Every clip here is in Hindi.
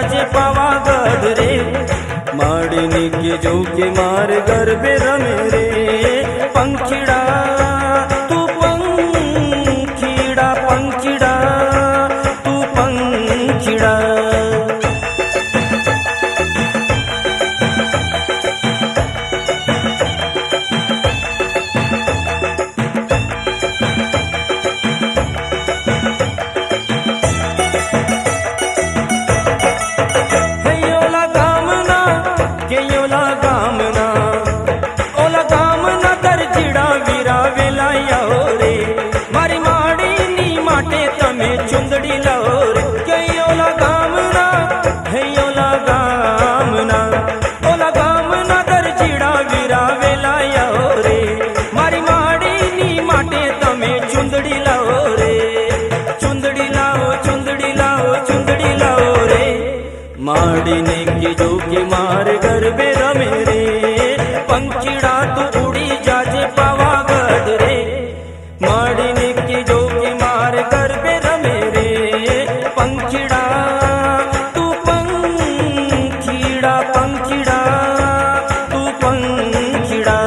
जाजे पावागढ़ रे। माड़ीनी के जो के मार गरबे रमे रे। पंखीड़ा तू पंखीड़ा पंखीड़ा तू पंखीड़ा। चुंदड़ी लाओ रे कयो लगामना हेयो लगामना ओ लगामना दरजीड़ा वीरा वेलाया रे। मारी माड़ी नी माटे तमे चुंदड़ी लाओ रे। चुंदड़ी लाओ चुंदड़ी लाओ चुंदड़ी लाओ रे। माड़ी ने के जो के मार गरबे रमे रे। पंखीड़ा तू उड़ी जाजे पावागढ़ रे। माड़ी ने के जो के मार गरबे रमे रे। पंखीड़ा तू पंखीड़ा पंखीड़ा तू पंखीड़ा।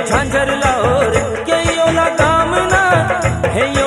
झांझर लाओ रे कयो लगामना हेयो